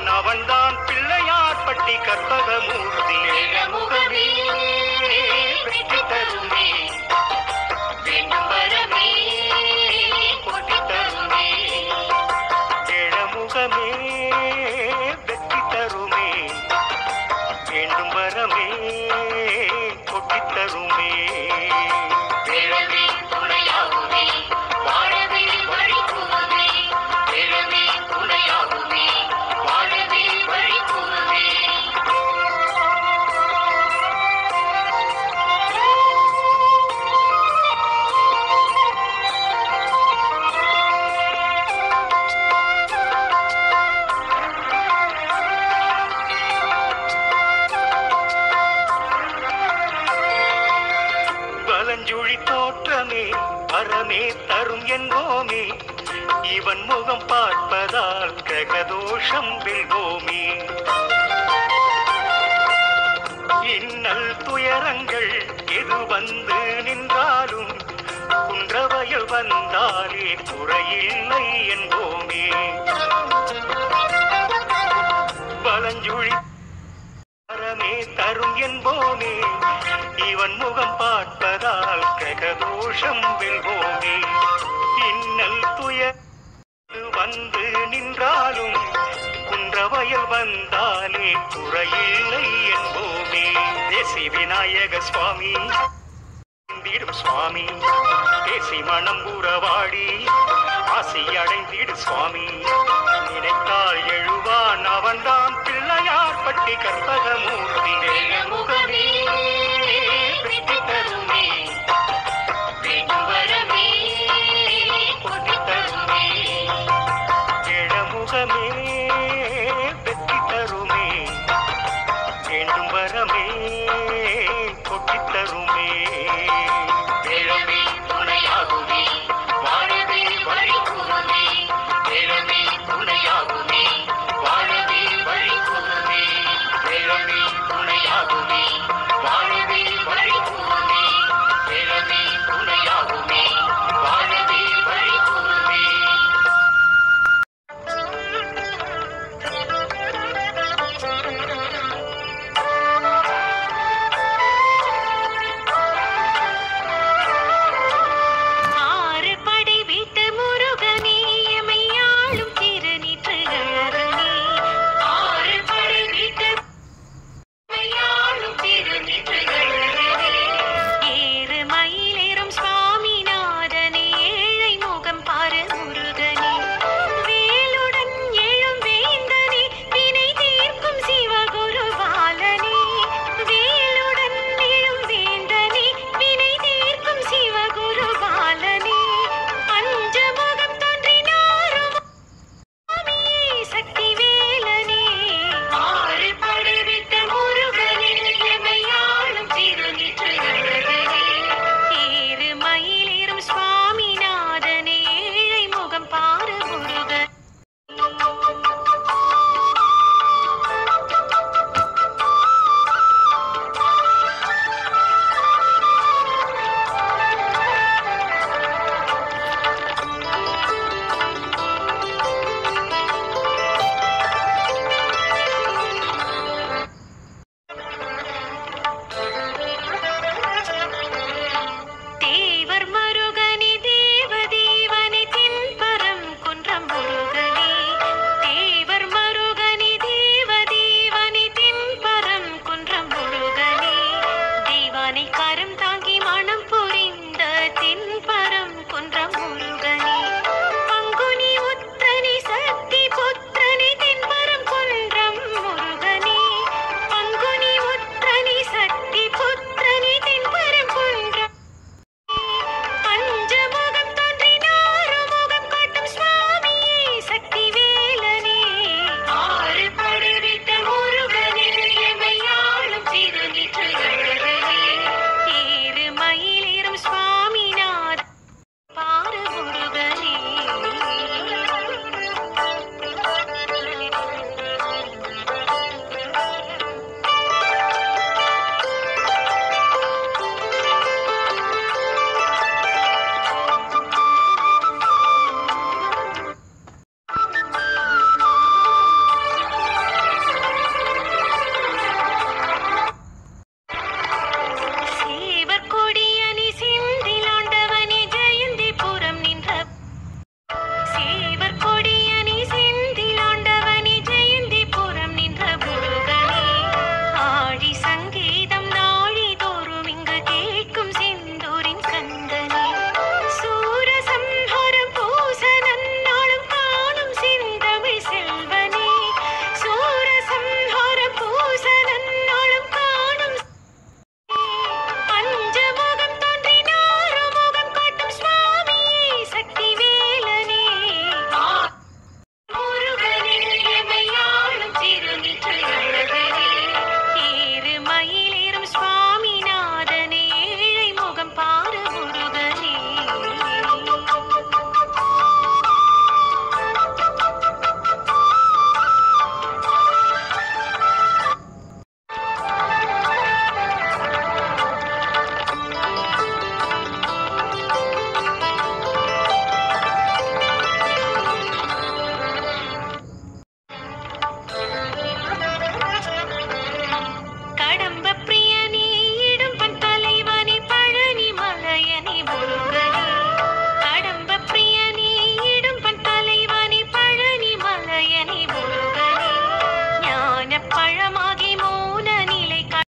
அவன்தான் பிள்ளையார் பட்டி கற்பகமூர்த்தி. முகமே வெற்றி தருமே, வேண்டும் வரமே கொட்டி தருமே. ஏழமுகமே வெற்றி தருமே, வேண்டும் வரமே கொட்டித் தருமே. வேளமே துணையாகுமே, வாழவே வழி கூறுமே. வேளமே துணையாகுமே, வாழவே வழி கூறுமே. பலஞ்சுழி தோற்றமே வரமே தரும் என்போமே, இவன் முகம் பார்ப்பதால் கிரகதோஷம் வெல்வோமே. இன்னல் துயரங்கள் எது வந்து நின்றாலும் குன்றவயல் வந்தாலே குறையில்லை என்போமே. பலஞ்சுழி வரமே தரும் என்போமே, இவன் முகம் பார்ப்பதால் கிரகதோஷம் வெல்வோமே. இன்னல் துயர் வந்து நின்றாலும் குன்றவயல் வந்தாலே குறையில்லை என்போமே. தேசி விநாயக சுவாமி அடைந்திடும் சுவாமி, தேசி மனம் உறவாடி ஆசி அடைந்திடு சுவாமி. நினைத்தால் எழுவான் அவன்தான் பிள்ளையார் பட்டி கற்பகமூர்த்தி. முகமே வெற்றி தருமே, வேண்டும் வரமே கொட்டி தருமே. ஏழமுகமே வெற்றி தருமே, வேண்டும் வரமே கொட்டித் தருமே.